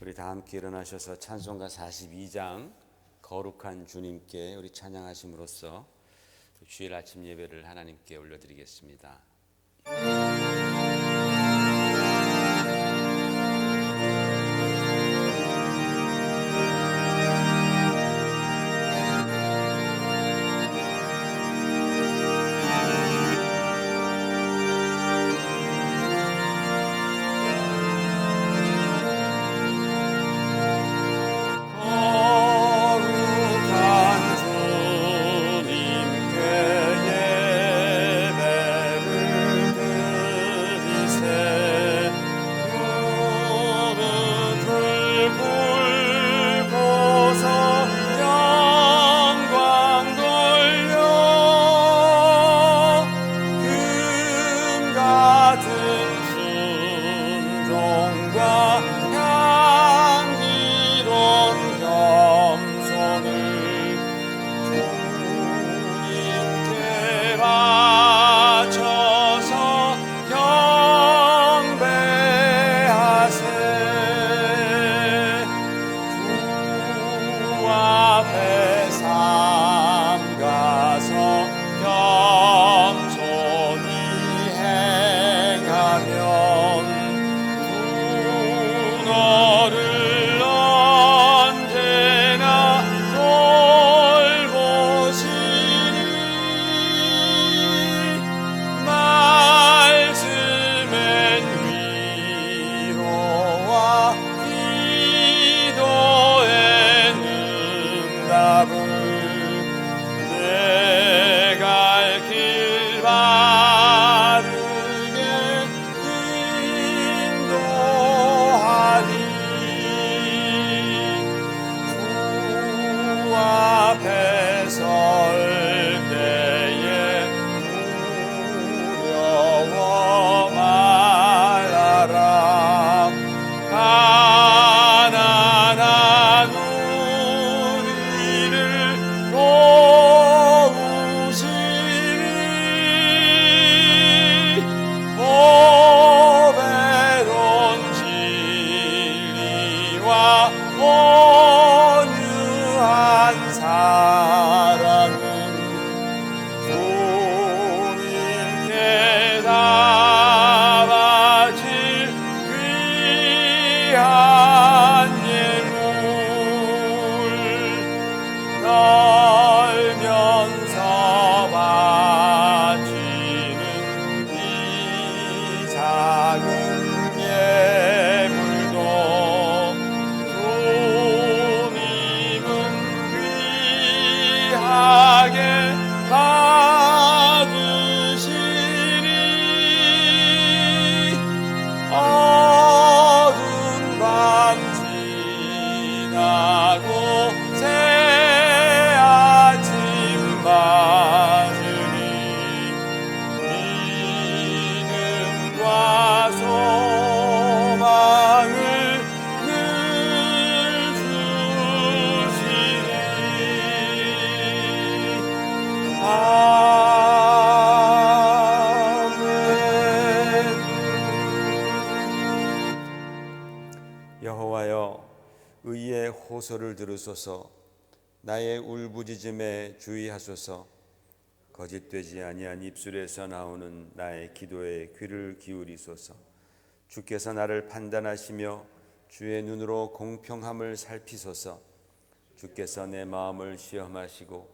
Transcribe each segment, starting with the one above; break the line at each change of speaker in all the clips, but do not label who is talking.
우리 다 함께 일어나셔서 찬송가 42장 거룩한 주님께 우리 찬양하심으로써 주일 아침 예배를 하나님께 올려드리겠습니다. 여호와여, 의의 호소를 들으소서. 나의 울부짖음에 주의하소서. 거짓되지 아니한 입술에서 나오는 나의 기도에 귀를 기울이소서. 주께서 나를 판단하시며 주의 눈으로 공평함을 살피소서. 주께서 내 마음을 시험하시고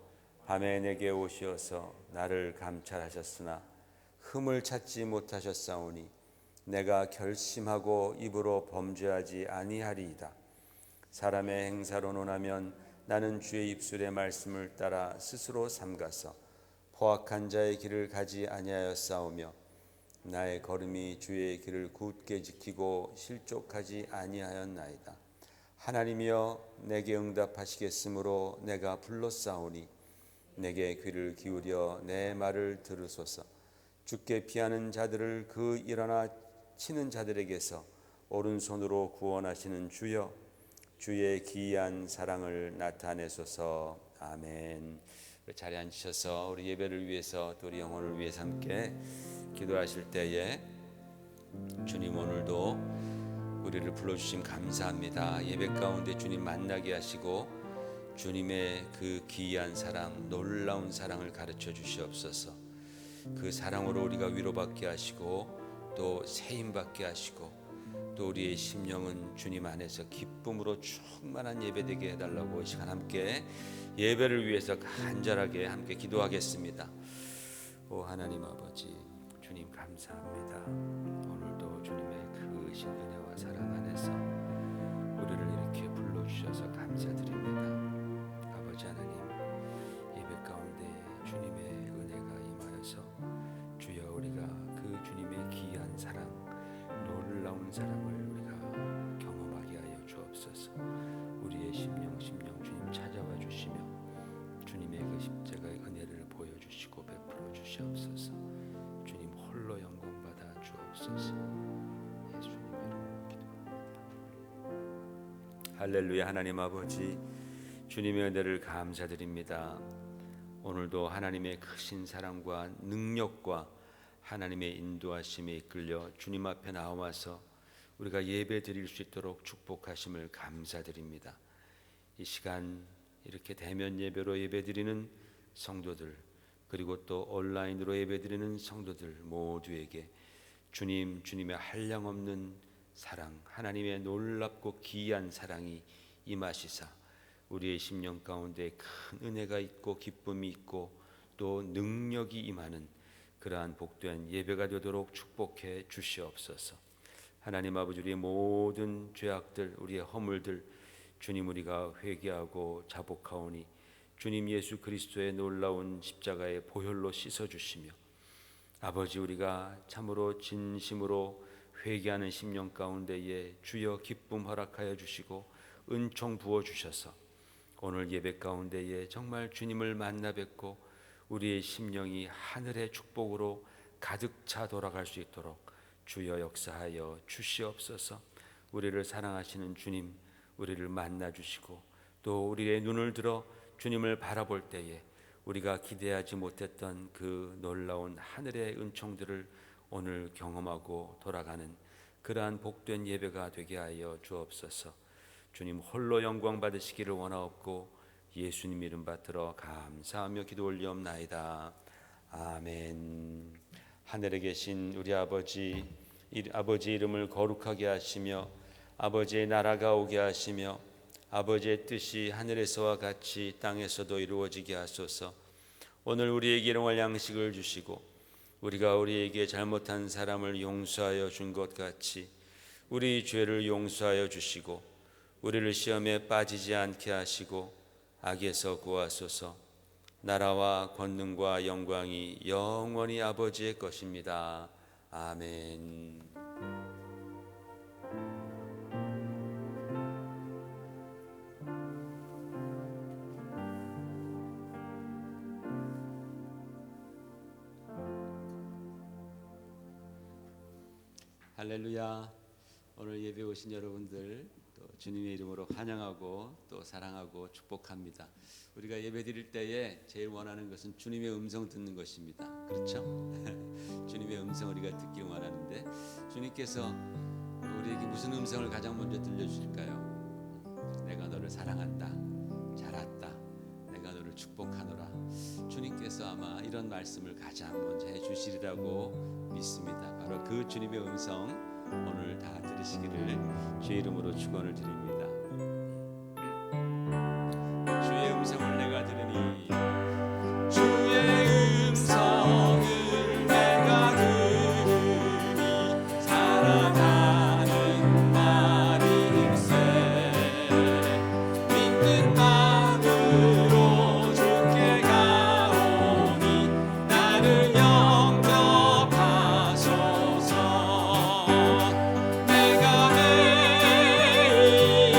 밤에 내게 오시어서 나를 감찰하셨으나 흠을 찾지 못하셨사오니 내가 결심하고 입으로 범죄하지 아니하리이다. 사람의 행사로 논하면 나는 주의 입술의 말씀을 따라 스스로 삼가서 포악한 자의 길을 가지 아니하였사오며 나의 걸음이 주의 길을 굳게 지키고 실족하지 아니하였나이다. 하나님이여, 내게 응답하시겠으므로 내가 불렀사오니 내게 귀를 기울여 내 말을 들으소서. 주께 피하는 자들을 그 일어나 치는 자들에게서 오른손으로 구원하시는 주여, 주의 기이한 사랑을 나타내소서. 아멘. 자리에 앉으셔서 우리 예배를 위해서 또 우리 영혼을 위해서 함께 기도하실 때에 주님, 오늘도 우리를 불러주심 감사합니다. 예배 가운데 주님 만나게 하시고 주님의 그 귀한 사랑, 놀라운 사랑을 가르쳐 주시옵소서. 그 사랑으로 우리가 위로받게 하시고 또 세임받게 하시고 또 우리의 심령은 주님 안에서 기쁨으로 충만한 예배되게 해달라고 이 시간 함께 예배를 위해서 간절하게 함께 기도하겠습니다. 오 하나님 아버지, 주님 감사합니다. 오늘도 주님의 크신 은혜와 사랑 안에서 우리를 이렇게 불러주셔서 감사드립니다. 아버지 하나님, 예배 가운데 주님의 은혜가 임하여서 주여 우리가 그 주님의 귀한 사랑, 놀라운 사랑을 우리가 경험하게 하여 주옵소서. 우리의 심령 주님 찾아와 주시며 주님의 그 십자가의 은혜를 보여주시고 베풀어 주시옵소서. 주님 홀로 영광 받아 주옵소서. 예수님의 이름으로 기도합니다. 할렐루야. 하나님 아버지, 주님의 은혜를 감사드립니다. 오늘도 하나님의 크신 사랑과 능력과 하나님의 인도하심에 이끌려 주님 앞에 나와서 우리가 예배 드릴 수 있도록 축복하심을 감사드립니다. 이 시간 이렇게 대면 예배로 예배 드리는 성도들, 그리고 또 온라인으로 예배 드리는 성도들 모두에게 주님의 한량없는 사랑, 하나님의 놀랍고 기이한 사랑이 임하시사 우리의 심령 가운데 큰 은혜가 있고 기쁨이 있고 또 능력이 임하는 그러한 복된 예배가 되도록 축복해 주시옵소서. 하나님 아버지, 우리의 모든 죄악들, 우리의 허물들 주님 우리가 회개하고 자복하오니 주님 예수 그리스도의 놀라운 십자가의 보혈로 씻어주시며 아버지, 우리가 참으로 진심으로 회개하는 심령 가운데에 주여 기쁨 허락하여 주시고 은총 부어주셔서 오늘 예배 가운데에 정말 주님을 만나 뵙고 우리의 심령이 하늘의 축복으로 가득 차 돌아갈 수 있도록 주여 역사하여 주시옵소서. 우리를 사랑하시는 주님, 우리를 만나 주시고 또 우리의 눈을 들어 주님을 바라볼 때에 우리가 기대하지 못했던 그 놀라운 하늘의 은총들을 오늘 경험하고 돌아가는 그러한 복된 예배가 되게 하여 주옵소서. 주님 홀로 영광 받으시기를 원하옵고 예수님 이름 받들어 감사하며 기도 올리옵나이다. 아멘. 하늘에 계신 우리 아버지 이름을 거룩하게 하시며 아버지의 나라가 오게 하시며 아버지의 뜻이 하늘에서와 같이 땅에서도 이루어지게 하소서. 오늘 우리에게 일용할 양식을 주시고 우리가 우리에게 잘못한 사람을 용서하여 준 것 같이 우리 죄를 용서하여 주시고 우리를 시험에 빠지지 않게 하시고 악에서 구하소서. 나라와 권능과 영광이 영원히 아버지의 것입니다. 아멘. 할렐루야. 오늘 예배 오신 여러분들 또 주님의 이름으로 환영하고 또 사랑하고 축복합니다. 우리가 예배 드릴 때에 제일 원하는 것은 주님의 음성 듣는 것입니다. 그렇죠? 주님의 음성 우리가 듣길 원하는데 주님께서 우리에게 무슨 음성을 가장 먼저 들려주실까요? 내가 너를 사랑한다. 잘 왔다. 내가 너를 축복하노라. 주님께서 아마 이런 말씀을 가장 먼저 해주시리라고 믿습니다. 바로 그 주님의 음성 오늘 다 들으시기를 주의 이름으로 축원을 드립니다. 주의 음성을 내가 들으니 주의 음성을 내가 들으니 살아가는 말일세. 믿는 마음으로 주께 가오니 나를 영접하소서. 내가 매일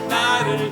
나를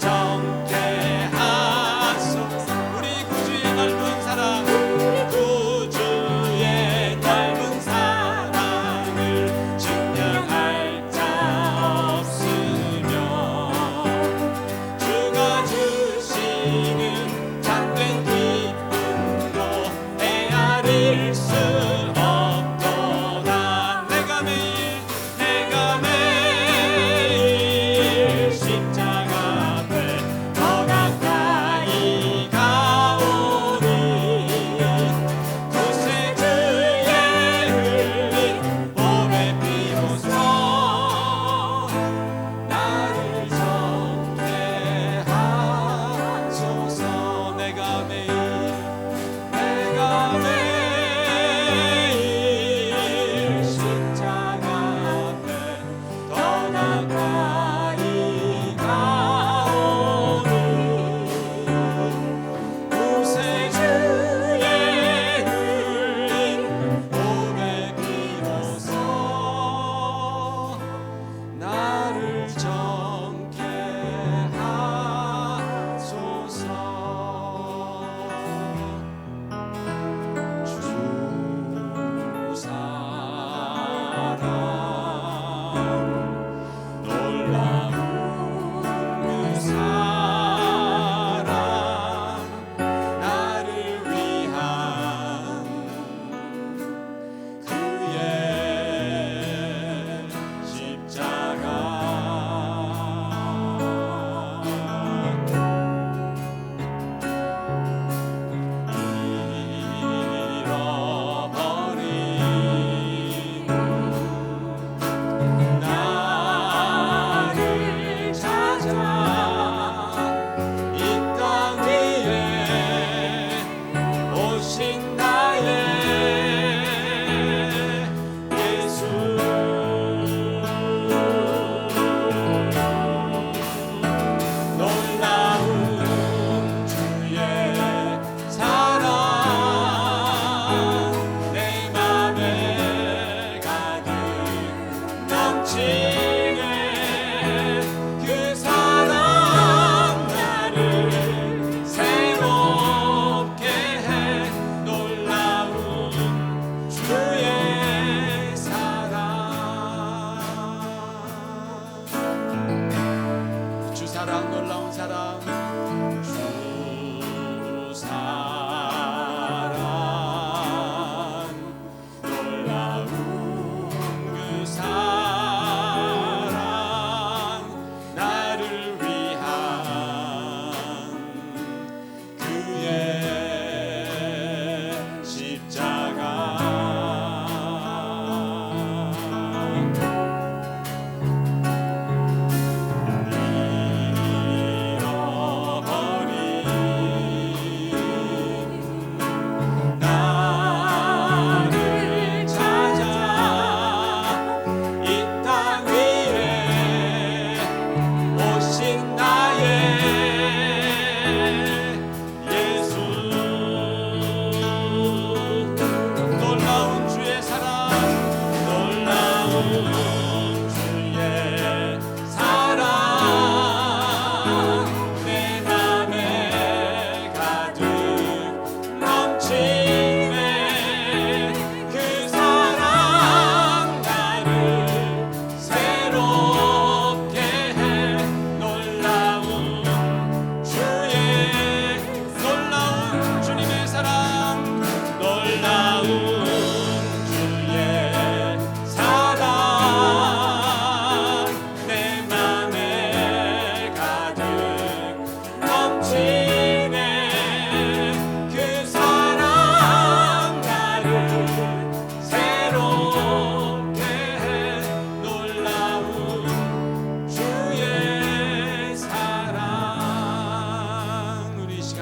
정죄하소서.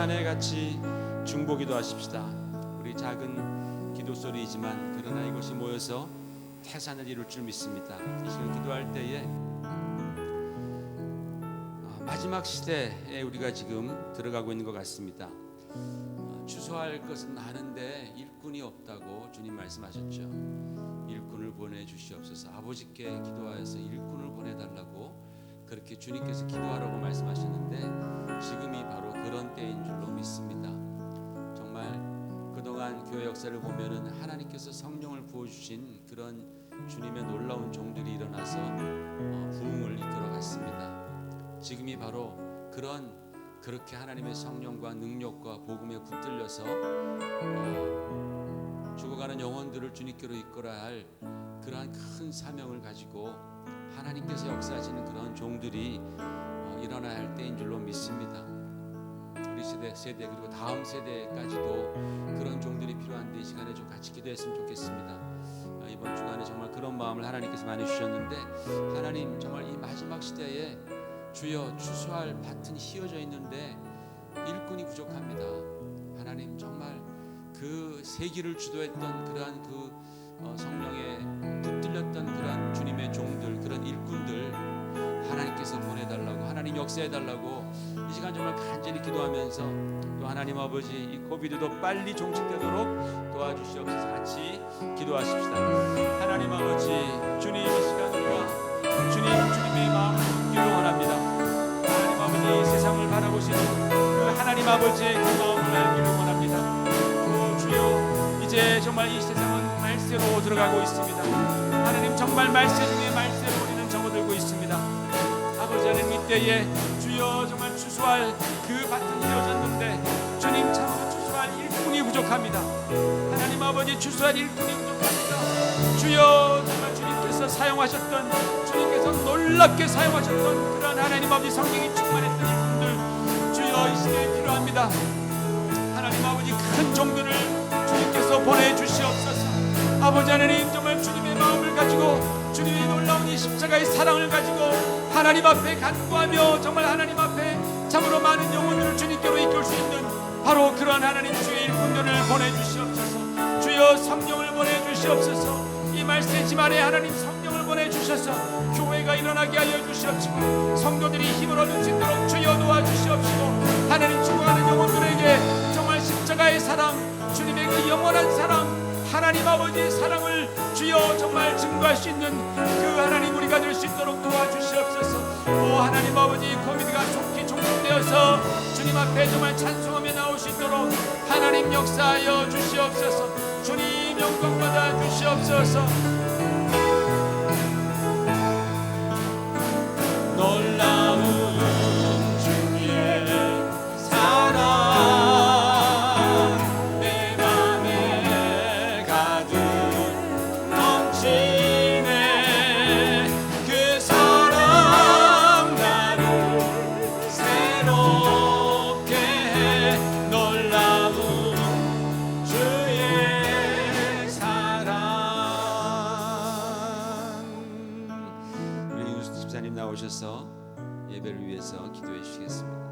시간에 같이 중보기도 하십시다. 우리 작은 기도 소리이지만 그러나 이것이 모여서 태산을 이룰 줄 믿습니다. 이 시간 기도할 때에 마지막 시대에 우리가 지금 들어가고 있는 것 같습니다. 추수할 것은 많은데 일꾼이 없다고 주님 말씀하셨죠. 일꾼을 보내주시옵소서. 아버지께 기도하여서 일꾼을 보내달라고 그렇게 주님께서 기도하라고 말씀하셨는데 지금이 바로 그런 때인 줄로 믿습니다. 정말 그동안 교회 역사를 보면은 하나님께서 성령을 부어주신 그런 주님의 놀라운 종들이 일어나서 부흥을 이끌어갔습니다. 지금이 바로 그렇게 하나님의 성령과 능력과 복음에 붙들려서 죽어가는 영혼들을 주님께로 이끌어야 할 그러한 큰 사명을 가지고 하나님께서 역사하시는 그런 종들이 일어나야 할 때인 줄로 믿습니다. 우리 세대 그리고 다음 세대까지도 그런 종들이 필요한데 이 시간에 좀 같이 기도했으면 좋겠습니다. 이번 주간에 정말 그런 마음을 하나님께서 많이 주셨는데 하나님 정말 이 마지막 시대에 주여 추수할 밭은 휘어져 있는데 일꾼이 부족합니다. 하나님 정말 그 세기를 주도했던 그러한 그 성령에 붙들렸던 그러한 주님의 종들 그런 일꾼들 하나님께서 보내달라고 하나님 역사해달라고 이 시간 정말 간절히 기도하면서 또 하나님 아버지 이 코비드도 빨리 종식되도록 도와주시옵소서. 같이 기도하십시다. 하나님 아버지 주님 이 시간 우리가 주님의 마음을 듣기를 원합니다. 하나님 아버지 세상을 바라보시는 그 하나님 아버지의 그 마음을 알기를 원합니다. 주여 이제 정말 이 세상은 말세로 들어가고 있습니다. 하나님 정말 말세 중에 말세로 우리는 접어들고 있습니다. 아버지 하나님 이때에 주여 정말 추수할 그 밭은 이어졌는데 주님 참으로 추수할 일꾼이 부족합니다. 하나님 아버지 추수할 일꾼이 부족합니다. 주여 정말 주님께서 사용하셨던 주님께서 놀랍게 사용하셨던 그런 하나님 아버지 성령이 충만했던 일꾼들 주여 이 시대에 필요합니다. 하나님 아버지 큰 종들을 주님께서 보내주시옵소서. 아버지 하나님 정말 주님의 마음을 가지고 주님의 놀라운 이 십자가의 사랑을 가지고 하나님 앞에 간구하며 정말 하나님 앞에 참으로 많은 영혼들을 주님께로 이끌 수 있는 바로 그런 하나님 주의 일꾼들을 보내주시옵소서. 주여 성령을 보내주시옵소서. 이 말세 집안에 하나님 성령을 보내주셔서 교회가 일어나게 하여 주시옵시고 성도들이 힘을 얻을 수 있도록 주여 도와주시옵시고 하나님 죽어가는 영혼들에게 정말 십자가의 사랑 주님의 그 영원한 사랑 하나님 아버지의 사랑을 주여 정말 증거할 수 있는 그 하나님 우리가 될 수 있도록 도와주시옵소서. 오 하나님 아버지 코비드가 좋게 종식되어서 주님 앞에 정말 찬송하며 나올 수 있도록 하나님 역사하여 주시옵소서. 주님 영광 받아 주시옵소서. 놀라운 나오셔서 예배를 위해서 기도해 주시겠습니다.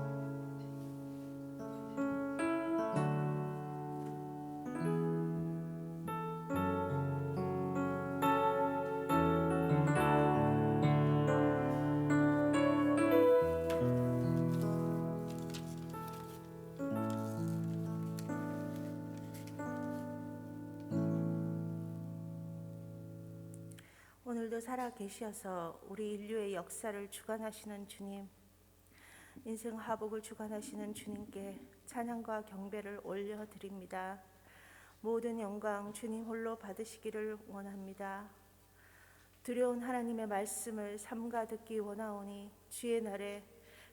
오늘도 살아 계셔서 우리 인류의 역사를 주관하시는 주님, 인생 하복을 주관하시는 주님께 찬양과 경배를 올려드립니다. 모든 영광 주님 홀로 받으시기를 원합니다. 두려운 하나님의 말씀을 삼가 듣기 원하오니 주의 날에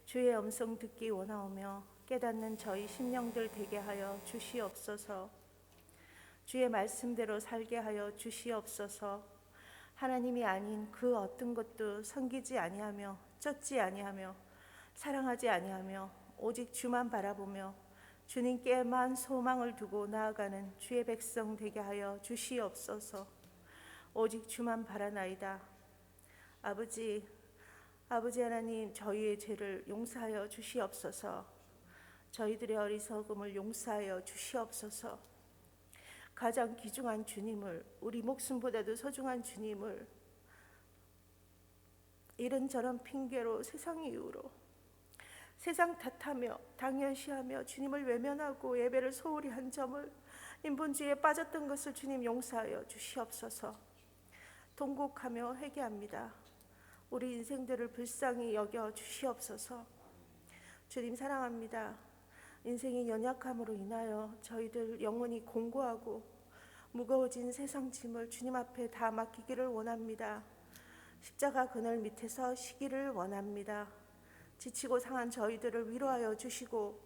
주의 음성 듣기 원하오며 깨닫는 저희 심령들 되게 하여 주시옵소서. 주의 말씀대로 살게 하여 주시옵소서. 하나님이 아닌 그 어떤 것도 섬기지 아니하며 쫓지 아니하며 사랑하지 아니하며 오직 주만 바라보며 주님께만 소망을 두고 나아가는 주의 백성 되게 하여 주시옵소서. 오직 주만 바라나이다. 아버지 하나님 저희의 죄를 용서하여 주시옵소서. 저희들의 어리석음을 용서하여 주시옵소서. 가장 귀중한 주님을, 우리 목숨보다도 소중한 주님을 이런저런 핑계로, 세상 이유로, 세상 탓하며 당연시하며 주님을 외면하고 예배를 소홀히 한 점을, 인본주의에 빠졌던 것을 주님 용서하여 주시옵소서. 통곡하며 회개합니다. 우리 인생들을 불쌍히 여겨 주시옵소서. 주님 사랑합니다. 인생의 연약함으로 인하여 저희들 영혼이 공고하고 무거워진 세상 짐을 주님 앞에 다 맡기기를 원합니다. 십자가 그늘 밑에서 쉬기를 원합니다. 지치고 상한 저희들을 위로하여 주시고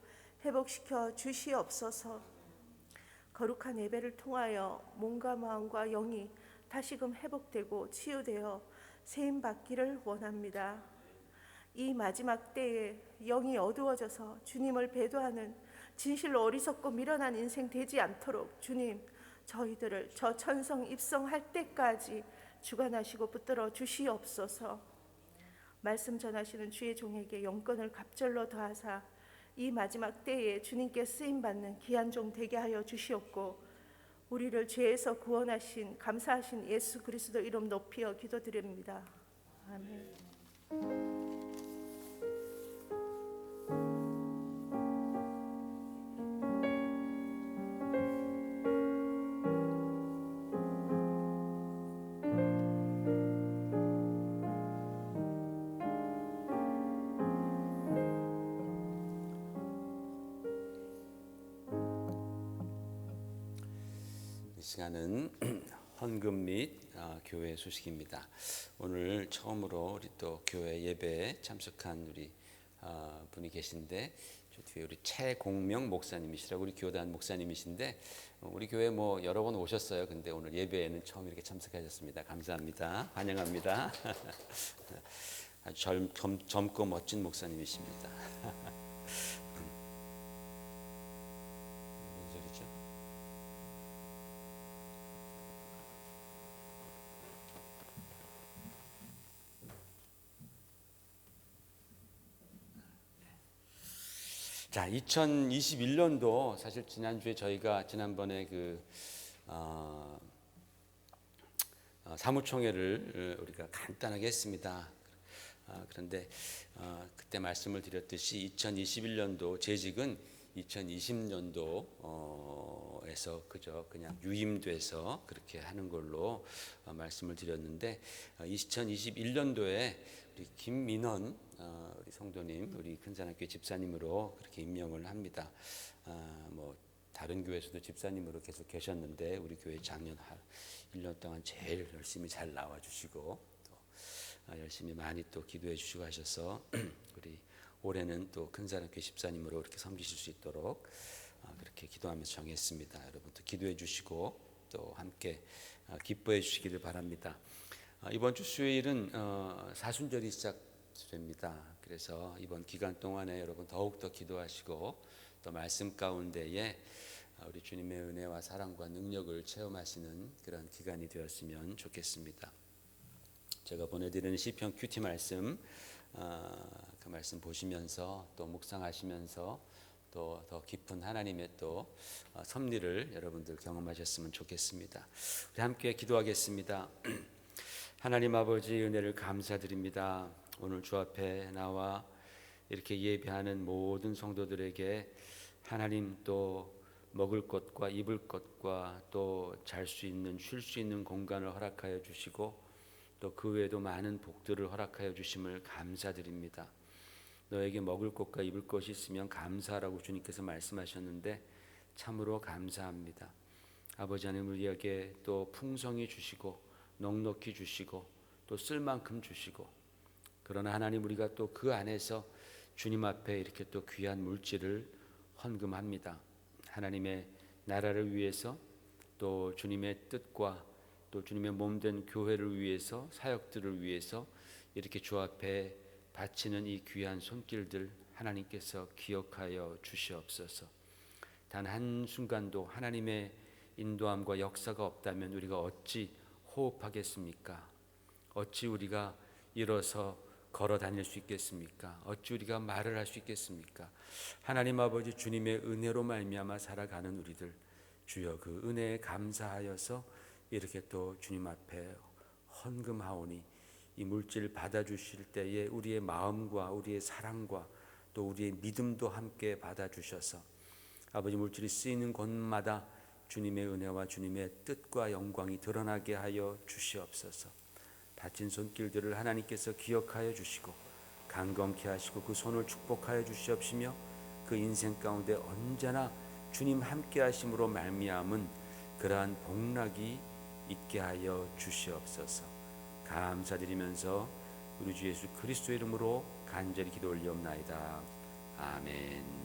회복시켜 주시옵소서. 거룩한 예배를 통하여 몸과 마음과 영이 다시금 회복되고 치유되어 세임받기를 원합니다. 이 마지막 때에 영이 어두워져서 주님을 배도하는 진실로 어리석고 미련한 인생 되지 않도록 주님, 저희들을 저 천성 입성할 때까지 주관하시고 붙들어 주시옵소서. 말씀 전하시는 주의 종에게 영권을 갑절로 더하사 이 마지막 때에 주님께 쓰임받는 귀한 종 되게 하여 주시옵고, 우리를 죄에서 구원하신 감사하신 예수 그리스도 이름 높이어 기도드립니다. 아멘.
이 시간은 헌금 및 교회 소식입니다. 오늘 처음으로 우리 또 교회 예배에 참석한 우리 분이 계신데, 저 뒤에 우리 최공명 목사님이시라고, 우리 교단 목사님이신데 우리 교회 뭐 여러 번 오셨어요. 근데 오늘 예배에는 처음 이렇게 참석하셨습니다. 감사합니다. 환영합니다. 아주 젊고 멋진 목사님이십니다. 무슨 소리죠? 자, 2021년도 사실 지난주에 저희가 지난번에 사무총회를 우리가 간단하게 했습니다. 그런데 그때 말씀을 드렸듯이 2021년도 재직은 2020년도에서 그냥 유임돼서 그렇게 하는 걸로 말씀을 드렸는데, 2021년도에 우리 김민원 우리 성도님, 우리 큰산학교 집사님으로 그렇게 임명을 합니다. 뭐 다른 교회에서도 집사님으로 계속 계셨는데 우리 교회 작년 1년 동안 제일 열심히 잘 나와주시고 또 열심히 많이 또 기도해 주시고 하셔서 우리 올해는 또 큰산학교 집사님으로 이렇게 섬기실 수 있도록 그렇게 기도하면서 정했습니다. 여러분도 기도해 주시고 또 함께 기뻐해 주시기를 바랍니다. 이번 주 수요일은 사순절이 시작됩니다. 그래서 이번 기간 동안에 여러분 더욱더 기도하시고 또 말씀 가운데에 우리 주님의 은혜와 사랑과 능력을 체험하시는 그런 기간이 되었으면 좋겠습니다. 제가 보내드리는 시편 큐티 말씀, 그 말씀 보시면서 또 묵상하시면서 또 더 깊은 하나님의 또 섭리를 여러분들 경험하셨으면 좋겠습니다. 우리 함께 기도하겠습니다. 하나님 아버지, 은혜를 감사드립니다. 오늘 주 앞에 나와 이렇게 예배하는 모든 성도들에게 하나님 또 먹을 것과 입을 것과 또 잘 수 있는, 쉴 수 있는 공간을 허락하여 주시고 또 그 외에도 많은 복들을 허락하여 주심을 감사드립니다. 너에게 먹을 것과 입을 것이 있으면 감사하라고 주님께서 말씀하셨는데 참으로 감사합니다. 아버지 하나님, 우리에게 또 풍성히 주시고 넉넉히 주시고 또 쓸 만큼 주시고, 그러나 하나님, 우리가 또 그 안에서 주님 앞에 이렇게 또 귀한 물질을 헌금합니다. 하나님의 나라를 위해서 또 주님의 뜻과 또 주님의 몸된 교회를 위해서, 사역들을 위해서 이렇게 주 앞에 바치는 이 귀한 손길들 하나님께서 기억하여 주시옵소서. 단 한순간도 하나님의 인도함과 역사가 없다면 우리가 어찌 호흡하겠습니까? 어찌 우리가 일어서 걸어 다닐 수 있겠습니까? 어찌 우리가 말을 할 수 있겠습니까? 하나님 아버지 주님의 은혜로 말미암아 살아가는 우리들, 주여 그 은혜에 감사하여서 이렇게 또 주님 앞에 헌금하오니 이 물질 받아주실 때에 우리의 마음과 우리의 사랑과 또 우리의 믿음도 함께 받아주셔서 아버지 물질이 쓰이는 곳마다 주님의 은혜와 주님의 뜻과 영광이 드러나게 하여 주시옵소서. 다친 손길들을 하나님께서 기억하여 주시고 강건케 하시고 그 손을 축복하여 주시옵시며 그 인생 가운데 언제나 주님 함께 하심으로 말미암은 그러한 복락이 있게 하여 주시옵소서. 감사드리면서 우리 주 예수 그리스도의 이름으로 간절히 기도 올리옵나이다. 아멘.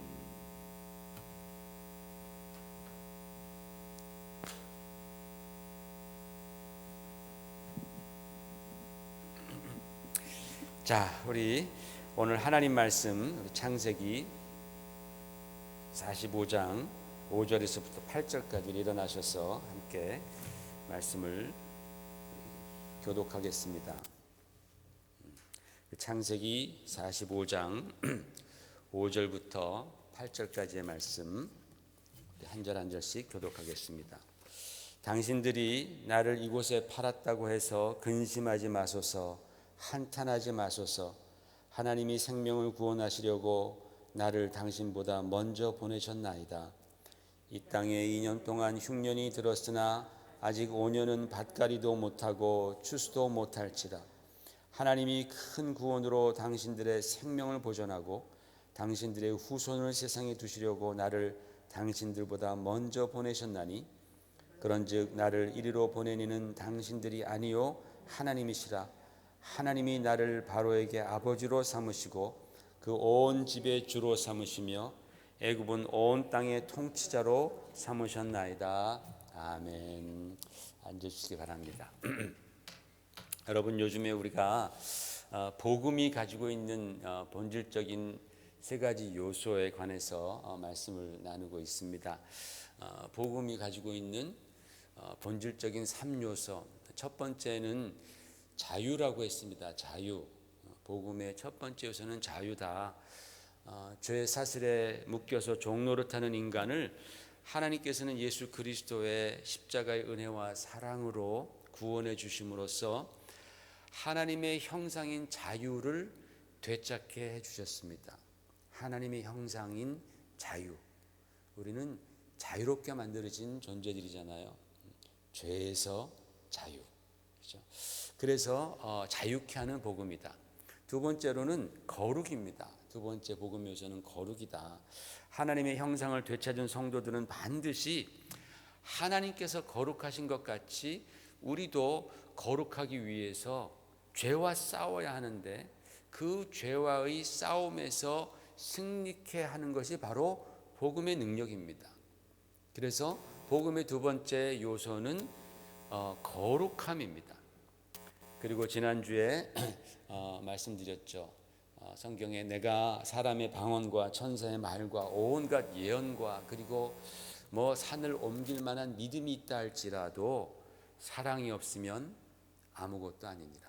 자, 우리 오늘 하나님 말씀 창세기 45장 5절에서부터 8절까지 일어나셔서 함께 말씀을 교독하겠습니다. 창세기 45장 5절부터 8절까지의 말씀 한 절 한 절씩 교독하겠습니다. 당신들이 나를 이곳에 팔았다고 해서 근심하지 마소서. 한탄하지 마소서. 하나님이 생명을 구원하시려고 나를 당신보다 먼저 보내셨나이다. 이 땅에 2년 동안 흉년이 들었으나 아직 5년은 밭갈이도 못하고 추수도 못할지라. 하나님이 큰 구원으로 당신들의 생명을 보존하고 당신들의 후손을 세상에 두시려고 나를 당신들보다 먼저 보내셨나니 그런즉 나를 이리로 보내니는 당신들이 아니요 하나님이시라. 하나님이 나를 바로에게 아버지로 삼으시고 그 온 집의 주로 삼으시며 애굽은 온 땅의 통치자로 삼으셨나이다. 아멘. 앉으시기 바랍니다. 여러분, 요즘에 우리가 복음이 가지고 있는 본질적인 세 가지 요소에 관해서 말씀을 나누고 있습니다. 복음이 가지고 있는 본질적인 3요소. 첫 번째는 자유라고 했습니다. 자유. 복음의 첫 번째 요소는 자유다. 죄 사슬에 묶여서 종노릇하는 인간을 하나님께서는 예수 그리스도의 십자가의 은혜와 사랑으로 구원해 주심으로써 하나님의 형상인 자유를 되찾게 해 주셨습니다. 하나님의 형상인 자유. 우리는 자유롭게 만들어진 존재들이잖아요. 죄에서 자유. 그렇죠? 그래서 자유케 하는 복음이다. 두 번째로는 거룩입니다. 두 번째 복음 요소는 거룩이다. 하나님의 형상을 되찾은 성도들은 반드시 하나님께서 거룩하신 것 같이 우리도 거룩하기 위해서 죄와 싸워야 하는데 그 죄와의 싸움에서 승리케 하는 것이 바로 복음의 능력입니다. 그래서 복음의 두 번째 요소는 거룩함입니다. 그리고 지난주에 말씀드렸죠. 성경에 내가 사람의 방언과 천사의 말과 온갖 예언과 그리고 산을 옮길 만한 믿음이 있다 할지라도 사랑이 없으면 아무것도 아니니라.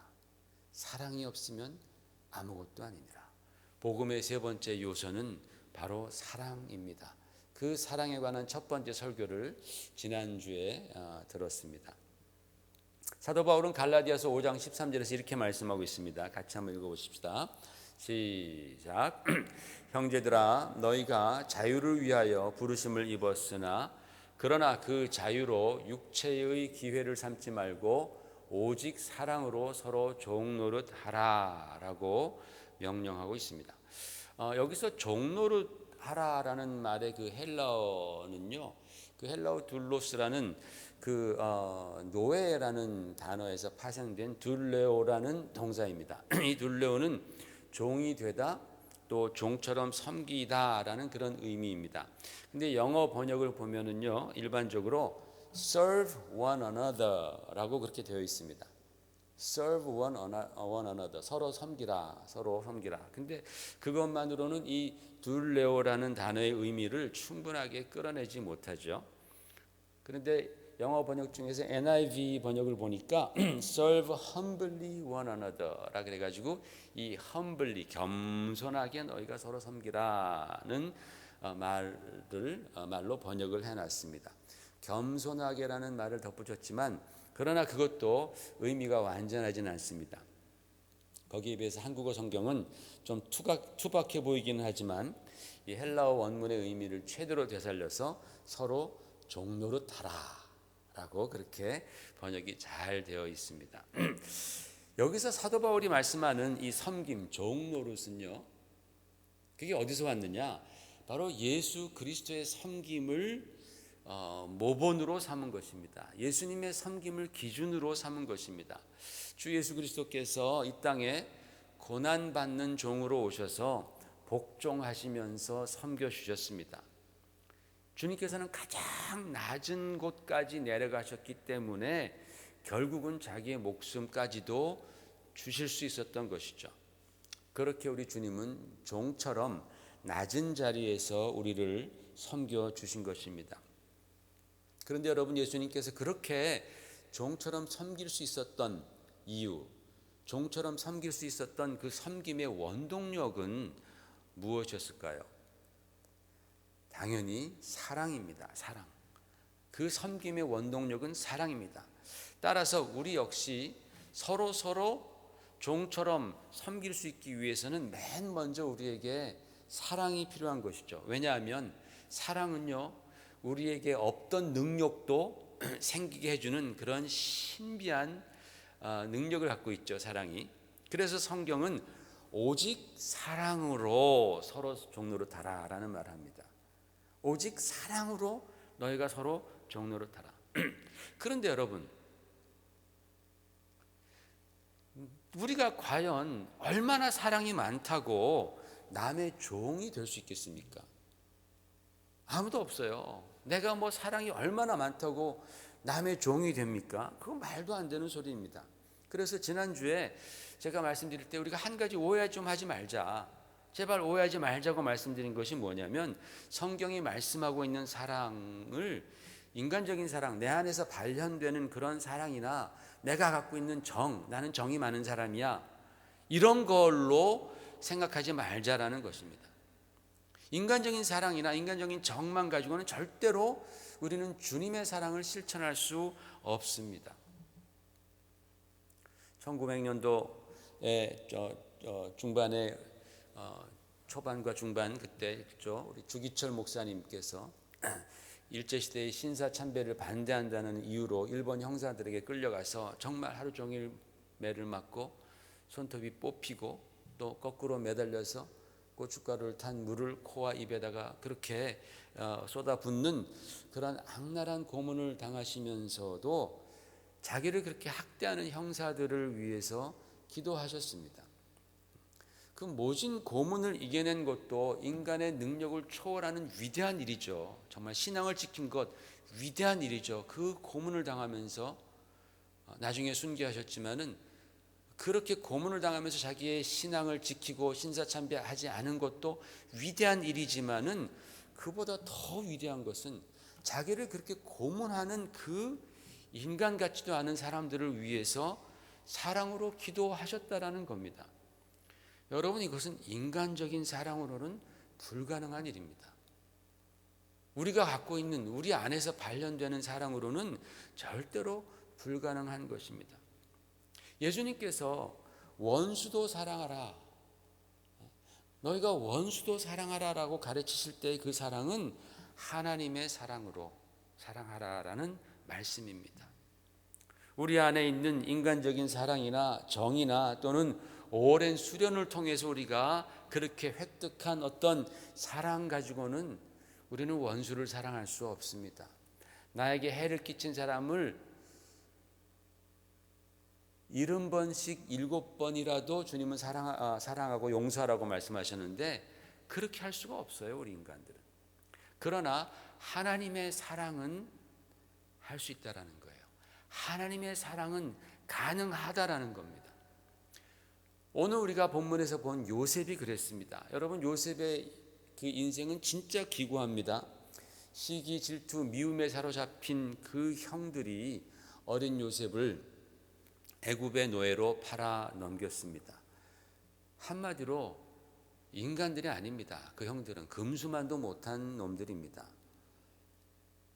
사랑이 없으면 아무것도 아니니라. 복음의 세 번째 요소는 바로 사랑입니다. 그 사랑에 관한 첫 번째 설교를 지난주에 들었습니다. 사도 바울은 갈라디아서 5장 13절에서 이렇게 말씀하고 있습니다. 같이 한번 읽어보십시다. 시작. 형제들아, 너희가 자유를 위하여 부르심을 입었으나 그러나 그 자유로 육체의 기회를 삼지 말고 오직 사랑으로 서로 종노릇하라 라고 명령하고 있습니다. 여기서 종노릇하라라는 말의 그 헬라어는요, 그 헬라어 둘로스라는 노예라는 단어에서 파생된 둘레오라는 동사입니다. 이 둘레오는 종이 되다 또 종처럼 섬기다라는 그런 의미입니다. 근데 영어 번역을 보면은요, 일반적으로 serve one another라고 그렇게 되어 있습니다. serve one another, 서로 섬기라, 서로 섬기라. 근데 그것만으로는 이 둘레오라는 단어의 의미를 충분하게 끌어내지 못하죠. 그런데
영어 번역 중에서 NIV 번역을 보니까 serve humbly one another라 그래가지고 이 humbly 겸손하게 너희가 서로 섬기라는 말로 번역을 해놨습니다. 겸손하게라는 말을 덧붙였지만 그러나 그것도 의미가 완전하지는 않습니다. 거기에 비해서 한국어 성경은 좀 투박해 보이기는 하지만 이 헬라어 원문의 의미를 최대로 되살려서 서로 종노릇하라라고 그렇게 번역이 잘 되어 있습니다. 여기서 사도 바울이 말씀하는 이 섬김, 종노릇은요, 그게 어디서 왔느냐? 바로 예수 그리스도의 섬김을 모본으로 삼은 것입니다. 예수님의 섬김을 기준으로 삼은 것입니다. 주 예수 그리스도께서 이 땅에 고난받는 종으로 오셔서 복종하시면서 섬겨주셨습니다. 주님께서는 가장 낮은 곳까지 내려가셨기 때문에 결국은 자기의 목숨까지도 주실 수 있었던 것이죠. 그렇게 우리 주님은 종처럼 낮은 자리에서 우리를 섬겨주신 것입니다. 그런데 여러분, 예수님께서 그렇게 종처럼 섬길 수 있었던 이유, 종처럼 섬길 수 있었던 그 섬김의 원동력은 무엇이었을까요? 당연히 사랑입니다. 사랑. 그 섬김의 원동력은 사랑입니다. 따라서 우리 역시 서로 종처럼 섬길 수 있기 위해서는 맨 먼저 우리에게 사랑이 필요한 것이죠. 왜냐하면 사랑은요, 우리에게 없던 능력도 생기게 해주는 그런 신비한 능력을 갖고 있죠, 사랑이. 그래서 성경은 오직 사랑으로 서로 종노릇하라라는 말을 합니다. 오직 사랑으로 너희가 서로 종노릇하라. 그런데 여러분, 우리가 과연 얼마나 사랑이 많다고 남의 종이 될 수 있겠습니까? 아무도 없어요. 내가 뭐 사랑이 얼마나 많다고 남의 종이 됩니까? 그건 말도 안 되는 소리입니다. 그래서 지난주에 제가 말씀드릴 때 우리가 한 가지 오해 좀 하지 말자, 제발 오해하지 말자고 말씀드린 것이 뭐냐면, 성경이 말씀하고 있는 사랑을 인간적인 사랑, 내 안에서 발현되는 그런 사랑이나 내가 갖고 있는 정, 나는 정이 많은 사람이야, 이런 걸로 생각하지 말자라는 것입니다. 인간적인 사랑이나 인간적인 정만 가지고는 절대로 우리는 주님의 사랑을 실천할 수 없습니다. 1900년도에 중반에 초반과 중반 그때 우리 주기철 목사님께서 일제시대의 신사참배를 반대한다는 이유로 일본 형사들에게 끌려가서 정말 하루 종일 매를 맞고 손톱이 뽑히고 또 거꾸로 매달려서 고춧가루를 탄 물을 코와 입에다가 그렇게 쏟아붓는 그런 악랄한 고문을 당하시면서도 자기를 그렇게 학대하는 형사들을 위해서 기도하셨습니다. 그 모진 고문을 이겨낸 것도 인간의 능력을 초월하는 위대한 일이죠. 정말 신앙을 지킨 것, 위대한 일이죠. 그 고문을 당하면서 나중에 순교하셨지만은 그렇게 고문을 당하면서 자기의 신앙을 지키고 신사참배하지 않은 것도 위대한 일이지만은 그보다 더 위대한 것은 자기를 그렇게 고문하는 그 인간 같지도 않은 사람들을 위해서 사랑으로 기도하셨다라는 겁니다. 여러분, 이것은 인간적인 사랑으로는 불가능한 일입니다. 우리가 갖고 있는, 우리 안에서 발현되는 사랑으로는 절대로 불가능한 것입니다. 예수님께서 원수도 사랑하라, 너희가 원수도 사랑하라라고 가르치실 때 그 사랑은 하나님의 사랑으로 사랑하라라는 말씀입니다. 우리 안에 있는 인간적인 사랑이나 정이나 또는 오랜 수련을 통해서 우리가 그렇게 획득한 어떤 사랑 가지고는 우리는 원수를 사랑할 수 없습니다. 나에게 해를 끼친 사람을 70번씩 7번이라도 주님은 사랑하고 용서하라고 말씀하셨는데 그렇게 할 수가 없어요, 우리 인간들은. 그러나 하나님의 사랑은 할 수 있다라는 거예요. 하나님의 사랑은 가능하다라는 겁니다. 오늘 우리가 본문에서 본 요셉이 그랬습니다. 여러분, 요셉의 그 인생은 진짜 기구합니다. 시기, 질투, 미움에 사로잡힌 그 형들이 어린 요셉을 애굽의 노예로 팔아 넘겼습니다. 한마디로 인간들이 아닙니다. 그 형들은 금수만도 못한 놈들입니다.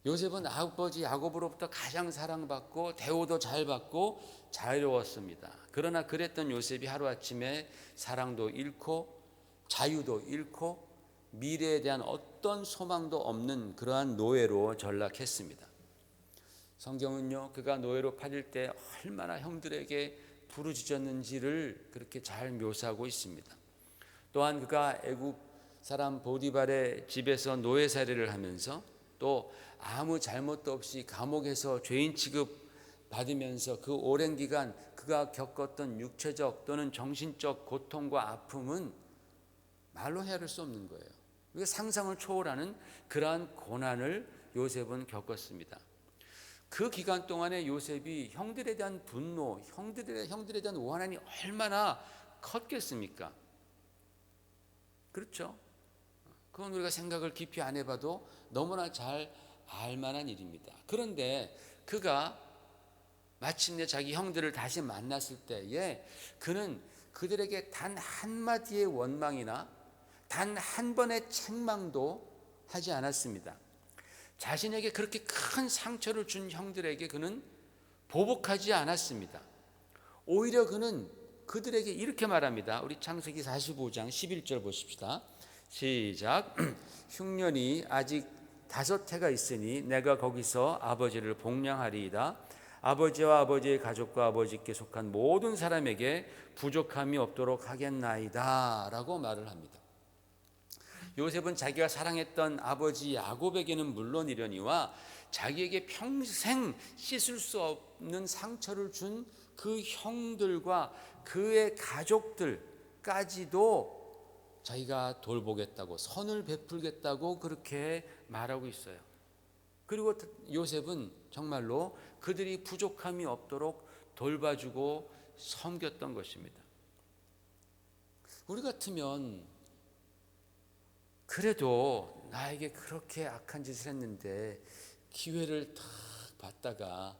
요셉은 아버지 야곱으로부터 가장 사랑받고 대우도 잘 받고 자유로웠습니다. 그러나 그랬던 요셉이 하루아침에 사랑도 잃고 자유도 잃고 미래에 대한 어떤 소망도 없는 그러한 노예로 전락했습니다. 성경은요, 그가 노예로 팔릴 때 얼마나 형들에게 부르짖었는지를 그렇게 잘 묘사하고 있습니다. 또한 그가 애굽 사람 보디발의 집에서 노예살이를 하면서 또 아무 잘못도 없이 감옥에서 죄인 취급 받으면서 그 오랜 기간 그가 겪었던 육체적 또는 정신적 고통과 아픔은 말로 헤아릴 수 없는 거예요. 우리가 상상을 초월하는 그러한 고난을 요셉은 겪었습니다. 그 기간 동안에 요셉이 형들에 대한 분노, 형들에 대한 원한이 얼마나 컸겠습니까? 그렇죠? 그건 우리가 생각을 깊이 안 해봐도 너무나 잘 알만한 일입니다. 그런데 그가 마침내 자기 형들을 다시 만났을 때에 그는 그들에게 단 한마디의 원망이나 단 한 번의 책망도 하지 않았습니다. 자신에게 그렇게 큰 상처를 준 형들에게 그는 보복하지 않았습니다. 오히려 그는 그들에게 이렇게 말합니다. 우리 창세기 45장 11절 보십시다. 시작. 흉년이 아직 5해가 있으니 내가 거기서 아버지를 복량하리이다. 아버지와 아버지의 가족과 아버지께 속한 모든 사람에게 부족함이 없도록 하겠나이다 라고 말을 합니다. 요셉은 자기가 사랑했던 아버지 야곱에게는 물론이려니와 자기에게 평생 씻을 수 없는 상처를 준 그 형들과 그의 가족들까지도 자기가 돌보겠다고, 선을 베풀겠다고 그렇게 말하고 있어요. 그리고 요셉은 정말로 그들이 부족함이 없도록 돌봐주고 섬겼던 것입니다. 우리 같으면 그래도 나에게 그렇게 악한 짓을 했는데 기회를 탁 받다가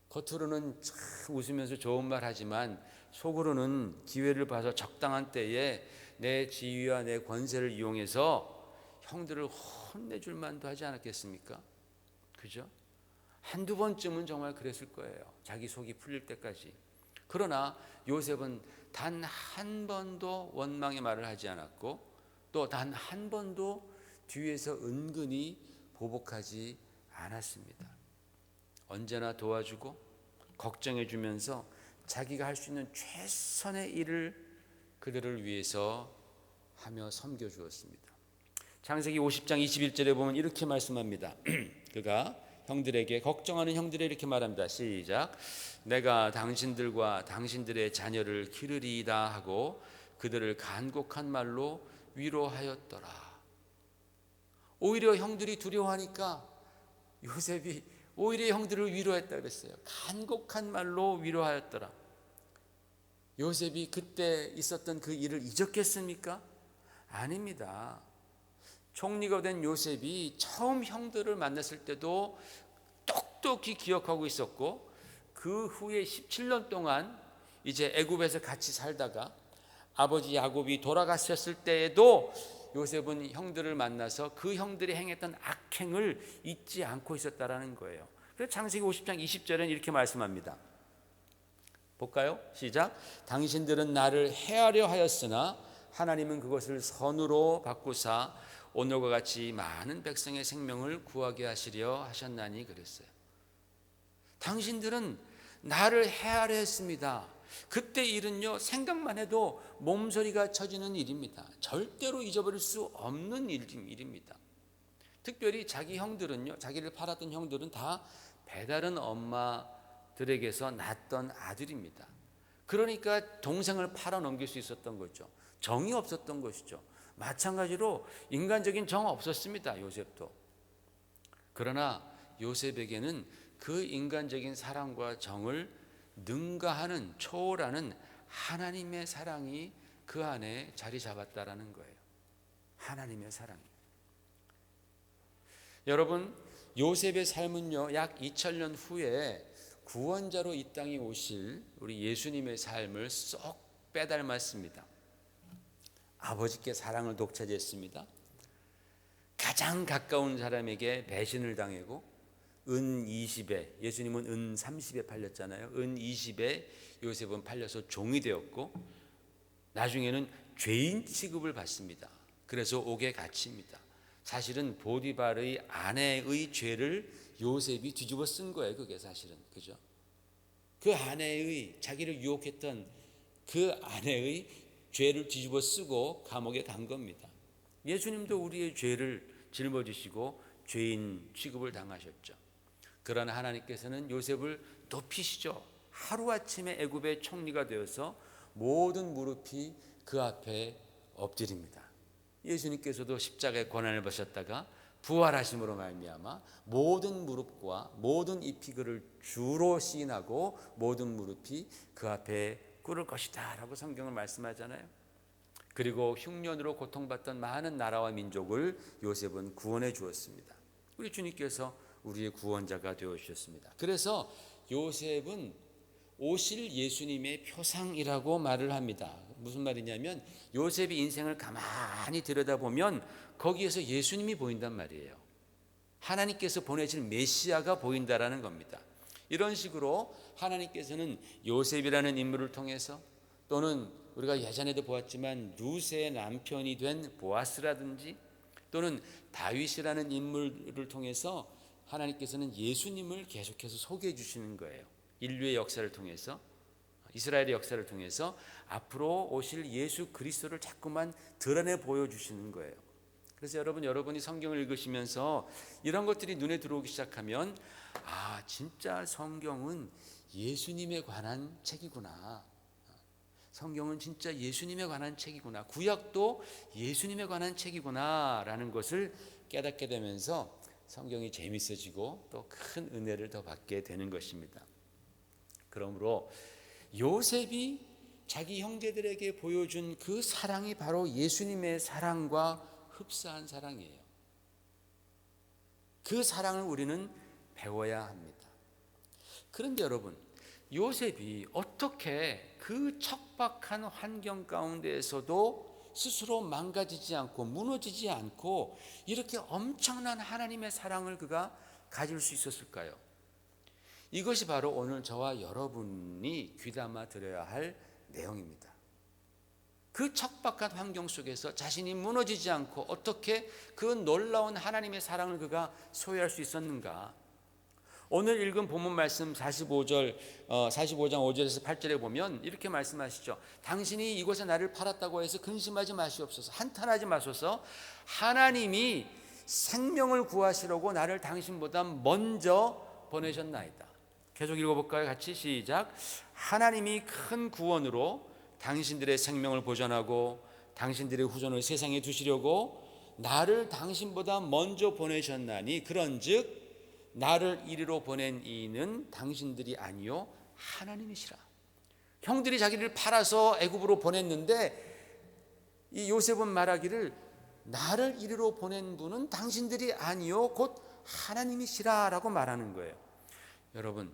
겉으로는 참 웃으면서 좋은 말 하지만 속으로는 기회를 봐서 적당한 때에 내 지위와 내 권세를 이용해서 형들을 혼내줄 만도 하지 않았겠습니까? 그죠? 한두 번쯤은 정말 그랬을 거예요. 자기 속이 풀릴 때까지. 그러나 요셉은 단 한 번도 원망의 말을 하지 않았고 또 단 한 번도 뒤에서 은근히 보복하지 않았습니다. 언제나 도와주고 걱정해 주면서 자기가 할 수 있는 최선의 일을 그들을 위해서 하며 섬겨 주었습니다. 창세기 50장 21절에 보면 이렇게 말씀합니다. 그가 형들에게, 걱정하는 형들에게 이렇게 말합니다. 시작. 내가 당신들과 당신들의 자녀를 기르리이다 하고 그들을 간곡한 말로 위로하였더라. 오히려 형들이 두려워하니까 요셉이 오히려 형들을 위로했다 그랬어요. 간곡한 말로 위로하였더라. 요셉이 그때 있었던 그 일을 잊었겠습니까? 아닙니다. 총리가 된 요셉이 처음 형들을 만났을 때도 똑똑히 기억하고 있었고 그 후에 17년 동안 이제 애굽에서 같이 살다가 아버지 야곱이 돌아갔었을 때에도 요셉은 형들을 만나서 그 형들이 행했던 악행을 잊지 않고 있었다라는 거예요. 그래서 창세기 50장 20절에는 이렇게 말씀합니다. 볼까요? 시작. 당신들은 나를 해하려 하였으나 하나님은 그것을 선으로 바꾸사 오늘과 같이 많은 백성의 생명을 구하게 하시려 하셨나니 그랬어요. 당신들은 나를 해하려 했습니다. 그때 일은요, 생각만 해도 몸서리가 쳐지는 일입니다. 절대로 잊어버릴 수 없는 일입니다. 특별히 자기 형들은요, 자기를 팔았던 형들은 다 배다른 엄마들에게서 낳았던 아들입니다. 그러니까 동생을 팔아 넘길 수 있었던 거죠. 정이 없었던 것이죠. 마찬가지로 인간적인 정 없었습니다. 요셉도. 그러나 요셉에게는 그 인간적인 사랑과 정을 능가하는, 초월하는 하나님의 사랑이 그 안에 자리 잡았다라는 거예요. 하나님의 사랑이. 여러분, 요셉의 삶은요, 약 2000년 후에 구원자로 이 땅에 오실 우리 예수님의 삶을 쏙 빼닮았습니다. 아버지께 사랑을 독차지했습니다. 가장 가까운 사람에게 배신을 당하고 은 20에, 예수님은 은 30에 팔렸잖아요. 은 20에 요셉은 팔려서 종이 되었고 나중에는 죄인 취급을 받습니다. 그래서 옥에 갇힙니다. 사실은 보디발의 아내의 죄를 요셉이 뒤집어 쓴 거예요. 그게 사실은, 그죠? 그 아내의, 자기를 유혹했던 그 아내의 죄를 뒤집어 쓰고 감옥에 간 겁니다. 예수님도 우리의 죄를 짊어지시고 죄인 취급을 당하셨죠. 그러나 하나님께서는 요셉을 높이시죠. 하루아침에 애굽의 총리가 되어서 모든 무릎이 그 앞에 엎드립니다. 예수님께서도 십자가의 고난을 벗었다가 부활하심으로 말미암아 모든 무릎과 모든 이 그를 주로 시인하고 모든 무릎이 그 앞에 꿇을 것이다 라고 성경을 말씀하잖아요. 그리고 흉년으로 고통받던 많은 나라와 민족을 요셉은 구원해 주었습니다. 우리 주님께서 우리의 구원자가 되어주셨습니다. 그래서 요셉은 오실 예수님의 표상이라고 말을 합니다. 무슨 말이냐면 요셉이 인생을 가만히 들여다보면 거기에서 예수님이 보인단 말이에요. 하나님께서 보내실 메시아가 보인다라는 겁니다. 이런 식으로 하나님께서는 요셉이라는 인물을 통해서 또는 우리가 예전에도 보았지만 루스의 남편이 된 보아스라든지 또는 다윗이라는 인물을 통해서 하나님께서는 예수님을 계속해서 소개해 주시는 거예요. 인류의 역사를 통해서, 이스라엘의 역사를 통해서 앞으로 오실 예수 그리스도를 자꾸만 드러내 보여주시는 거예요. 그래서 여러분이 성경을 읽으시면서 이런 것들이 눈에 들어오기 시작하면 아, 진짜 성경은 예수님에 관한 책이구나. 성경은 진짜 예수님에 관한 책이구나. 구약도 예수님에 관한 책이구나 라는 것을 깨닫게 되면서 성경이 재밌어지고 또 큰 은혜를 더 받게 되는 것입니다. 그러므로 요셉이 자기 형제들에게 보여준 그 사랑이 바로 예수님의 사랑과 흡사한 사랑이에요. 그 사랑을 우리는 배워야 합니다. 그런데 여러분, 요셉이 어떻게 그 척박한 환경 가운데에서도 스스로 망가지지 않고 무너지지 않고 이렇게 엄청난 하나님의 사랑을 그가 가질 수 있었을까요? 이것이 바로 오늘 저와 여러분이 귀담아 들어야 할 내용입니다. 그 척박한 환경 속에서 자신이 무너지지 않고 어떻게 그 놀라운 하나님의 사랑을 그가 소유할 수 있었는가? 오늘 읽은 본문 말씀 45장 5절에서 8절에 보면 이렇게 말씀하시죠. 당신이 이곳에 나를 팔았다고 해서 근심하지 마시옵소서. 한탄하지 마소서. 하나님이 생명을 구하시려고 나를 당신보다 먼저 보내셨나이다. 계속 읽어볼까요? 같이 시작. 하나님이 큰 구원으로 당신들의 생명을 보존하고 당신들의 후손을 세상에 두시려고 나를 당신보다 먼저 보내셨나니 그런즉 나를 이리로 보낸 이는 당신들이 아니요 하나님이시라. 형들이 자기를 팔아서 애굽으로 보냈는데 이 요셉은 말하기를 나를 이리로 보낸 분은 당신들이 아니요 곧 하나님이시라 라고 말하는 거예요. 여러분,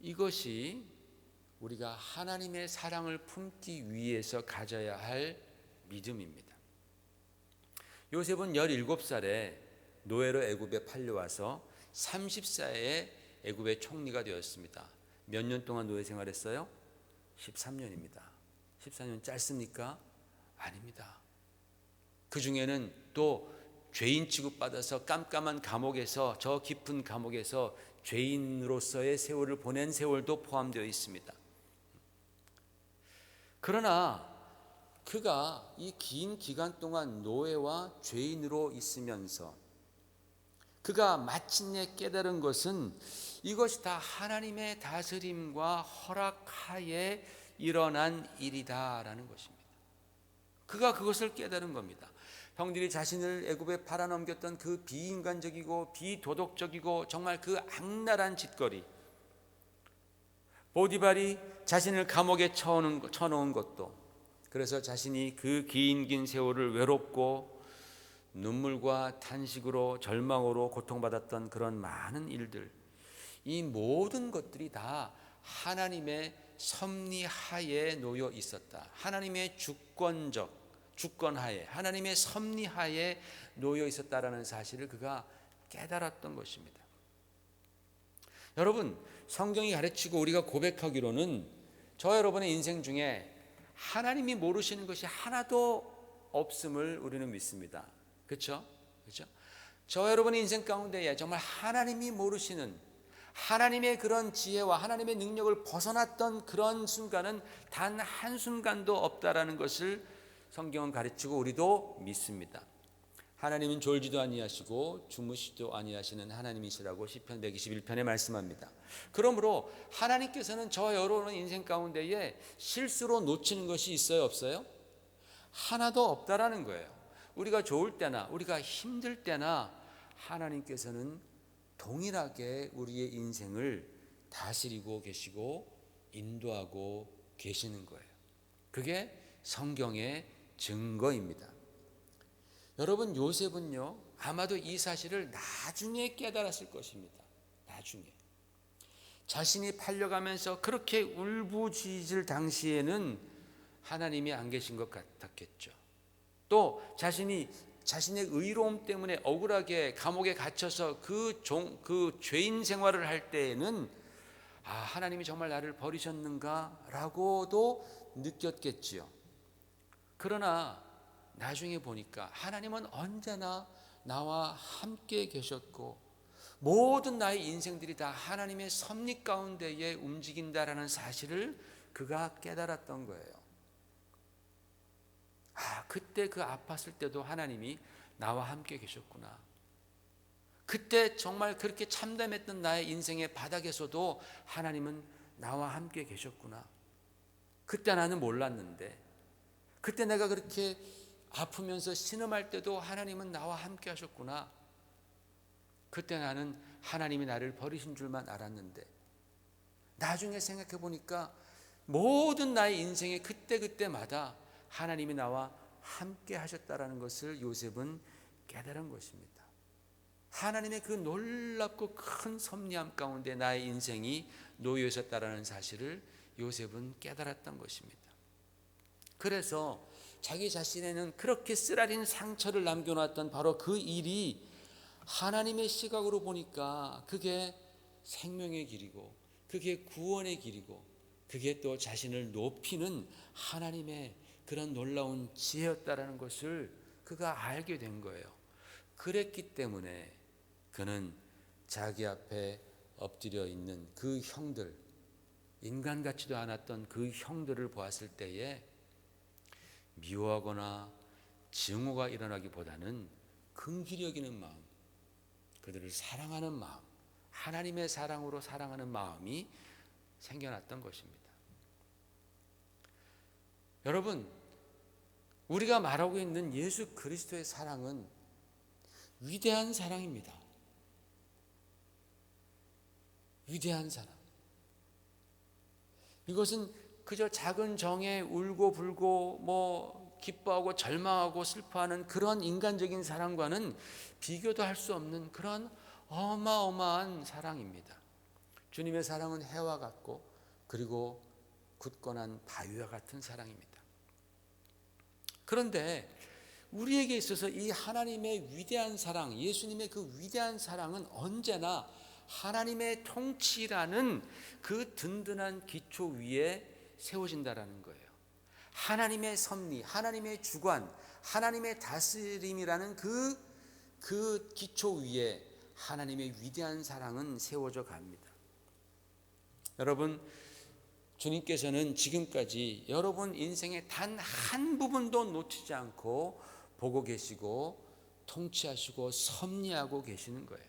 이것이 우리가 하나님의 사랑을 품기 위해서 가져야 할 믿음입니다. 요셉은 17살에 노예로 애굽에 팔려와서 30세에 애굽의 총리가 되었습니다. 몇 년 동안 노예 생활했어요? 13년입니다. 14년 짧습니까? 아닙니다. 그 중에는 또 죄인 취급받아서 깜깜한 감옥에서, 저 깊은 감옥에서 죄인으로서의 세월을 보낸 세월도 포함되어 있습니다. 그러나 그가 이 긴 기간 동안 노예와 죄인으로 있으면서 그가 마침내 깨달은 것은 이것이 다 하나님의 다스림과 허락하에 일어난 일이다라는 것입니다. 그가 그것을 깨달은 겁니다. 형들이 자신을 애굽에 팔아넘겼던 그 비인간적이고 비도덕적이고 정말 그 악랄한 짓거리, 보디발이 자신을 감옥에 쳐놓은 것도, 그래서 자신이 그 긴 세월을 외롭고
눈물과 탄식으로 절망으로 고통받았던 그런 많은 일들, 이 모든 것들이 다 하나님의 섭리하에 놓여 있었다. 하나님의 주권하에, 하나님의 섭리하에 놓여 있었다라는 사실을 그가 깨달았던 것입니다. 여러분, 성경이 가르치고 우리가 고백하기로는 저 여러분의 인생 중에 하나님이 모르시는 것이 하나도 없음을 우리는 믿습니다. 그렇죠? 그렇죠? 저 여러분의 인생 가운데에 정말 하나님이 모르시는 하나님의 그런 지혜와 하나님의 능력을 벗어났던 그런 순간은 단 한순간도 없다라는 것을 성경은 가르치고 우리도 믿습니다. 하나님은 졸지도 아니하시고 주무시도 아니하시는 하나님이시라고 시편 121편에 말씀합니다. 그러므로 하나님께서는 저 여러분의 인생 가운데에 실수로 놓치는 것이 있어요, 없어요? 하나도 없다라는 거예요. 우리가 좋을 때나 우리가 힘들 때나 하나님께서는 동일하게 우리의 인생을 다스리고 계시고 인도하고 계시는 거예요. 그게 성경의 증거입니다. 여러분, 요셉은요 아마도 이 사실을 나중에 깨달았을 것입니다. 나중에 자신이 팔려가면서 그렇게 울부짖을 당시에는 하나님이 안 계신 것 같았겠죠. 또 자신의 의로움 때문에 억울하게 감옥에 갇혀서 그 죄인 생활을 할 때에는 하나님이 정말 나를 버리셨는가라고도 느꼈겠지요. 그러나 나중에 보니까 하나님은 언제나 나와 함께 계셨고 모든 나의 인생들이 다 하나님의 섭리 가운데에 움직인다라는 사실을 그가 깨달았던 거예요. 그때 그 아팠을 때도 하나님이 나와 함께 계셨구나. 그때 정말 그렇게 참담했던 나의 인생의 바닥에서도 하나님은 나와 함께 계셨구나. 그때 나는 몰랐는데, 그때 내가 그렇게 아프면서 신음할 때도 하나님은 나와 함께 하셨구나. 그때 나는 하나님이 나를 버리신 줄만 알았는데, 나중에 생각해 보니까 모든 나의 인생의 그때마다 하나님이 나와 함께 하셨다라는 것을 요셉은 깨달은 것입니다. 하나님의 그 놀랍고 큰 섭리함 가운데 나의 인생이 놓여 있었다라는 사실을 요셉은 깨달았던 것입니다. 그래서 자기 자신에는 그렇게 쓰라린 상처를 남겨놨던 바로 그 일이 하나님의 시각으로 보니까 그게 생명의 길이고 그게 구원의 길이고 그게 또 자신을 높이는 하나님의 그런 놀라운 지혜였다라는 것을 그가 알게 된 거예요. 그랬기 때문에 그는 자기 앞에 엎드려 있는 그 형들, 인간 같지도 않았던 그 형들을 보았을 때에 미워하거나 증오가 일어나기보다는 긍휼히 여기는 마음, 그들을 사랑하는 마음, 하나님의 사랑으로 사랑하는 마음이 생겨났던 것입니다. 여러분, 우리가 말하고 있는 예수 그리스도의 사랑은 위대한 사랑입니다. 위대한 사랑. 이것은 그저 작은 정에 울고 불고 기뻐하고 절망하고 슬퍼하는 그런 인간적인 사랑과는 비교도 할 수 없는 그런 어마어마한 사랑입니다. 주님의 사랑은 해와 같고 그리고 굳건한 바위와 같은 사랑입니다. 그런데 우리에게 있어서 이 하나님의 위대한 사랑, 예수님의 그 위대한 사랑은 언제나 하나님의 통치라는 그 든든한 기초 위에 세워진다라는 거예요. 하나님의 섭리, 하나님의 주관, 하나님의 다스림이라는 그 기초 위에 하나님의 위대한 사랑은 세워져 갑니다. 여러분, 주님께서는 지금까지 여러분 인생의 단 한 부분도 놓치지 않고 보고 계시고 통치하시고 섭리하고 계시는 거예요.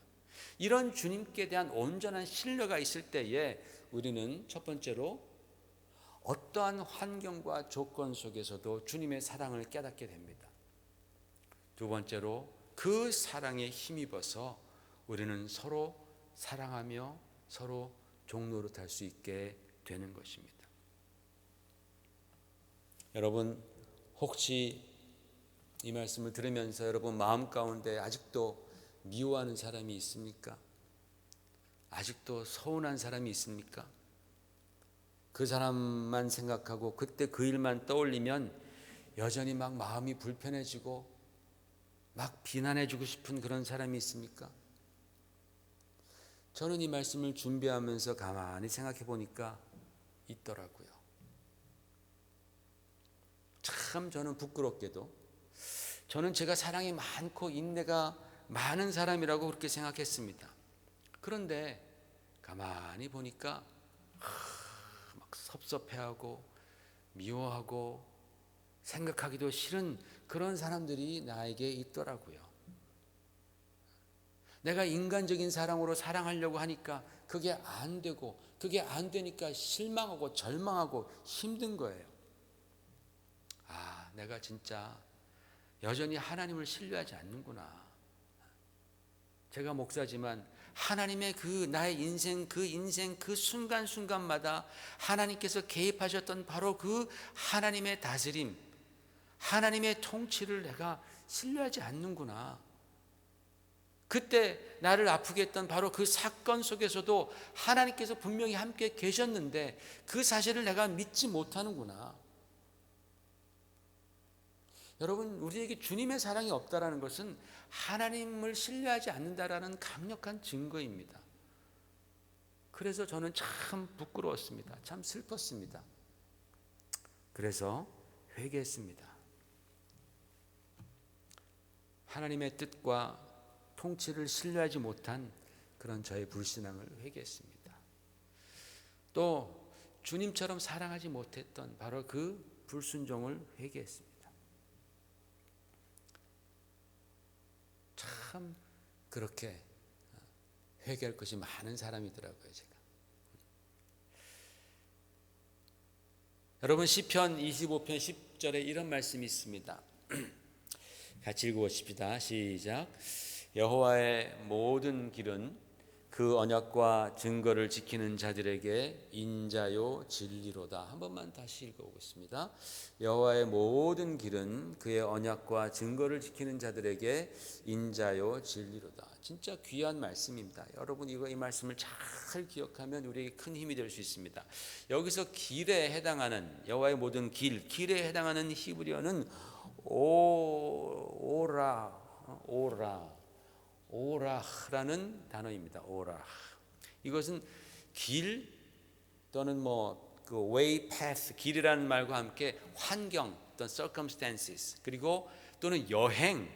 이런 주님께 대한 온전한 신뢰가 있을 때에 우리는 첫 번째로 어떠한 환경과 조건 속에서도 주님의 사랑을 깨닫게 됩니다. 두 번째로 그 사랑에 힘입어서 우리는 서로 사랑하며 서로 종노릇할 수 있게 되는 것입니다. 여러분, 혹시
이 말씀을 들으면서 여러분 마음 가운데 아직도 미워하는 사람이 있습니까? 아직도 서운한 사람이 있습니까? 그 사람만 생각하고 그때 그 일만 떠올리면 여전히 막 마음이 불편해지고 막 비난해주고 싶은 그런 사람이 있습니까? 저는 이 말씀을 준비하면서 가만히 생각해 보니까 있더라고요. 참 저는 부끄럽게도 저는 제가 사랑이 많고 인내가 많은 사람이라고 그렇게 생각했습니다. 그런데 가만히 보니까 막 섭섭해하고 미워하고 생각하기도 싫은 그런 사람들이 나에게 있더라고요. 내가 인간적인 사랑으로 사랑하려고 하니까 그게 안 되고 그게 안 되니까 실망하고 절망하고 힘든 거예요. 아, 내가 진짜 여전히 하나님을 신뢰하지 않는구나. 제가 목사지만 하나님의 그 나의 인생 그 순간순간마다 하나님께서 개입하셨던 바로 그 하나님의 다스림, 하나님의 통치를 내가 신뢰하지 않는구나. 그때 나를 아프게 했던 바로 그 사건 속에서도 하나님께서 분명히 함께 계셨는데 그 사실을 내가 믿지 못하는구나. 여러분, 우리에게 주님의 사랑이 없다라는 것은 하나님을 신뢰하지 않는다라는 강력한 증거입니다. 그래서 저는 참 부끄러웠습니다. 참 슬펐습니다. 그래서 회개했습니다. 하나님의 뜻과 통치를 신뢰하지 못한 그런 저의 불신앙을 회개했습니다. 또 주님처럼 사랑하지 못했던 바로 그 불순종을 회개했습니다. 참 그렇게 회개할 것이 많은 사람이더라고요, 제가. 여러분, 시편 25편 10절에 이런 말씀이 있습니다. 같이 읽어보십시다. 시작. 여호와의 모든 길은 그 언약과 증거를 지키는 자들에게 인자요 진리로다. 한 번만 다시 읽어보겠습니다. 여호와의 모든 길은 그의 언약과 증거를 지키는 자들에게 인자요 진리로다. 진짜 귀한 말씀입니다. 여러분, 이 말씀을 잘 기억하면 우리에게 큰 힘이 될 수 있습니다. 여기서 길에 해당하는 여호와의 모든 길에 해당하는 히브리어는 오라라는 단어입니다. 오라. 이것은 길 또는 그 way, path, 길이라는 말과 함께 환경, 어떤 circumstances, 그리고 또는 여행,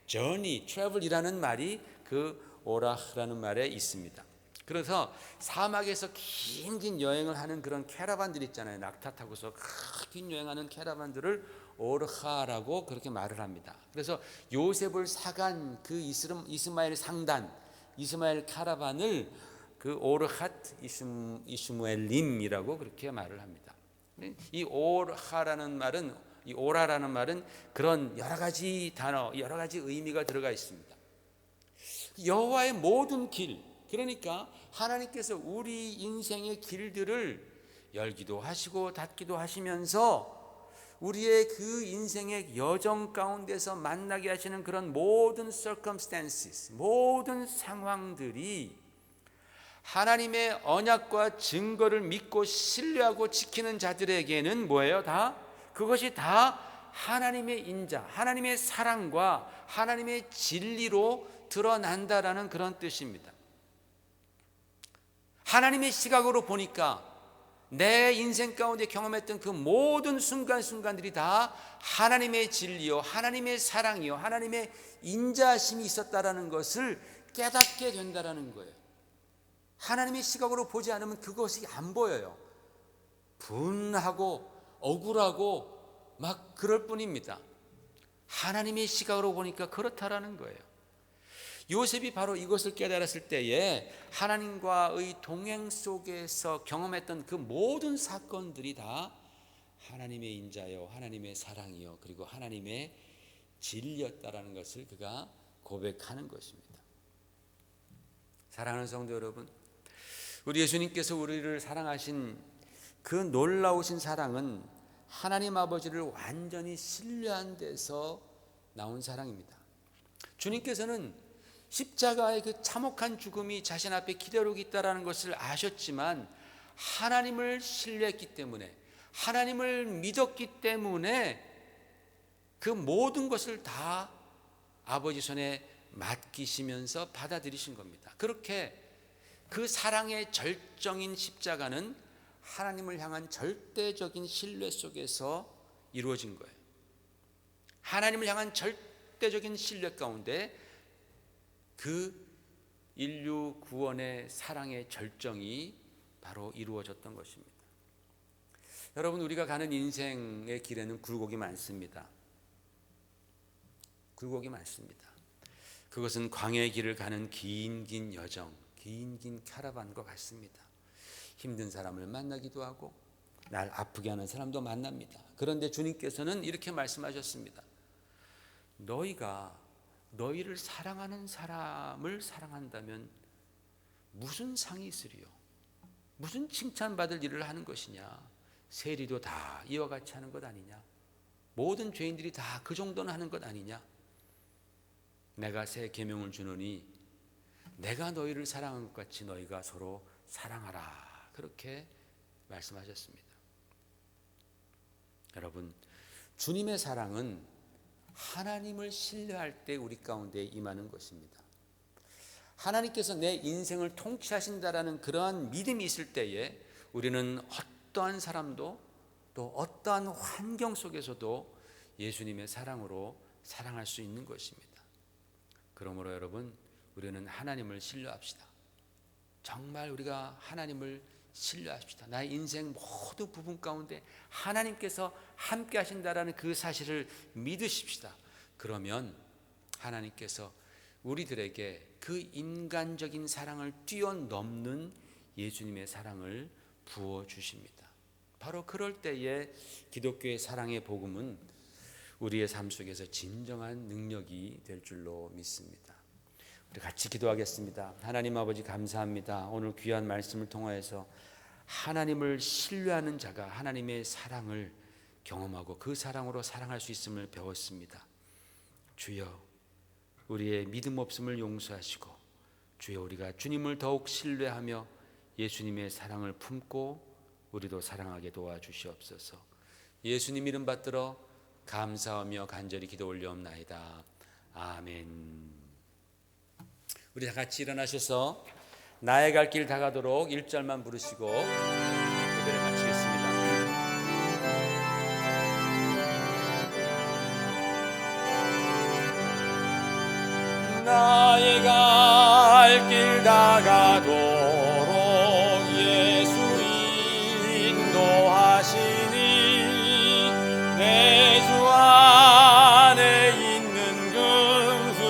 journey, travel이라는 말이 그 오라라는 말에 있습니다. 그래서 사막에서 긴 여행을 하는 그런 캐러반들 있잖아요. 낙타 타고서 긴 여행하는 캐러반들을 오르하라고 그렇게 말을 합니다. 그래서 요셉을 사간 그 이스마엘 상단, 이스마엘 카라반을 그 오르핫 이스무엘림이라고 그렇게 말을 합니다. 이 오르하라는 말은, 이 오라라는 말은 그런 여러 가지 단어, 여러 가지 의미가 들어가 있습니다. 여호와의 모든 길, 그러니까 하나님께서 우리 인생의 길들을 열기도 하시고 닫기도 하시면서 우리의 그 인생의 여정 가운데서 만나게 하시는 그런 모든 circumstances, 모든 상황들이 하나님의 언약과 증거를 믿고 신뢰하고 지키는 자들에게는 뭐예요? 그것이 다 하나님의 인자, 하나님의 사랑과 하나님의 진리로 드러난다라는 그런 뜻입니다. 하나님의 시각으로 보니까 내 인생 가운데 경험했던 그 모든 순간순간들이 다 하나님의 진리요, 하나님의 사랑이요, 하나님의 인자심이 있었다라는 것을 깨닫게 된다라는 거예요. 하나님의 시각으로 보지 않으면 그것이 안 보여요. 분하고 억울하고 막 그럴 뿐입니다. 하나님의 시각으로 보니까 그렇다라는 거예요. 요셉이 바로 이것을 깨달았을 때에 하나님과의 동행 속에서 경험했던 그 모든 사건들이 다 하나님의 인자요, 하나님의 사랑이요, 그리고 하나님의 진리였다라는 것을 그가 고백하는 것입니다. 사랑하는 성도 여러분, 우리 예수님께서 우리를 사랑하신 그 놀라우신 사랑은 하나님 아버지를 완전히 신뢰한 데서 나온 사랑입니다. 주님께서는 십자가의 그 참혹한 죽음이 자신 앞에 기다리고 있다는 것을 아셨지만 하나님을 신뢰했기 때문에, 하나님을 믿었기 때문에 그 모든 것을 다 아버지 손에 맡기시면서 받아들이신 겁니다. 그렇게 그 사랑의 절정인 십자가는 하나님을 향한 절대적인 신뢰 속에서 이루어진 거예요. 하나님을 향한 절대적인 신뢰 가운데 그 인류 구원의 사랑의 절정이 바로 이루어졌던 것입니다. 여러분, 우리가 가는 인생의 길에는 굴곡이 많습니다. 굴곡이 많습니다. 그것은 광야의 길을 가는 긴 여정, 긴 카라반과 같습니다. 힘든 사람을 만나기도 하고 날 아프게 하는 사람도 만납니다. 그런데 주님께서는 이렇게 말씀하셨습니다. 너희가 너희를 사랑하는 사람을 사랑한다면 무슨 상이 있으리요? 무슨 칭찬받을 일을 하는 것이냐? 세리도 다 이와 같이 하는 것 아니냐? 모든 죄인들이 다 그 정도는 하는 것 아니냐? 내가 새 계명을 주노니 내가 너희를 사랑한 것 같이 너희가 서로 사랑하라. 그렇게 말씀하셨습니다. 여러분, 주님의 사랑은 하나님을 신뢰할 때 우리 가운데 임하는 것입니다. 하나님께서 내 인생을 통치하신다라는 그러한 믿음이 있을 때에 우리는 어떠한 사람도 또 어떠한 환경 속에서도 예수님의 사랑으로 사랑할 수 있는 것입니다. 그러므로 여러분, 우리는 하나님을 신뢰합시다. 정말 우리가 하나님을 신뢰합시다. 나의 인생 모든 부분 가운데 하나님께서 함께 하신다라는 그 사실을 믿으십시다. 그러면 하나님께서 우리들에게 그 인간적인 사랑을 뛰어넘는 예수님의 사랑을 부어주십니다. 바로 그럴 때에 기독교의 사랑의 복음은 우리의 삶 속에서 진정한 능력이 될 줄로 믿습니다. 우리 같이 기도하겠습니다. 하나님 아버지, 감사합니다. 오늘 귀한 말씀을 통하여서 하나님을 신뢰하는 자가 하나님의 사랑을 경험하고 그 사랑으로 사랑할 수 있음을 배웠습니다. 주여, 우리의 믿음 없음을 용서하시고 주여, 우리가 주님을 더욱 신뢰하며 예수님의 사랑을 품고 우리도 사랑하게 도와주시옵소서. 예수님 이름 받들어 감사하며 간절히 기도 올려옵나이다. 아멘. 우리 다 같이 일어나셔서 나의 갈 길 다가도록 1절만 부르시고 예배를 마치겠습니다. 나의 갈 길 다가도록 예수 인도하시니 내 주 안에 있는 금술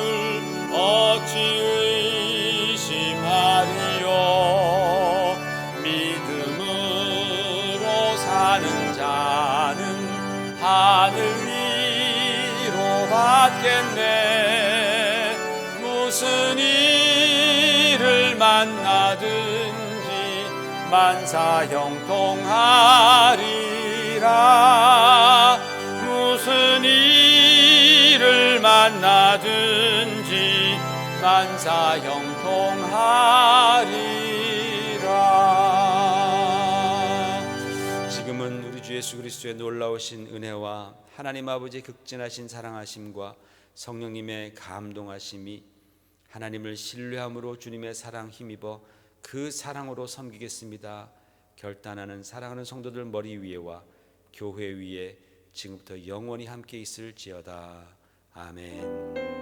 어찌 의심하리요. 믿음으로 사는 자는 하늘 위로 받겠네. 무슨 일을 만나든지 만사형통하리라. 무슨 일을 만나든지 만사형통하리라. 지금은 우리 주 예수 그리스도의 놀라우신 은혜와 하나님 아버지의 극진하신 사랑하심과 성령님의 감동하심이 하나님을 신뢰함으로 주님의 사랑 힘입어 그 사랑으로 섬기겠습니다 결단하는 사랑하는 성도들 머리 위에와 교회 위에 지금부터 영원히 함께 있을지어다. 아멘.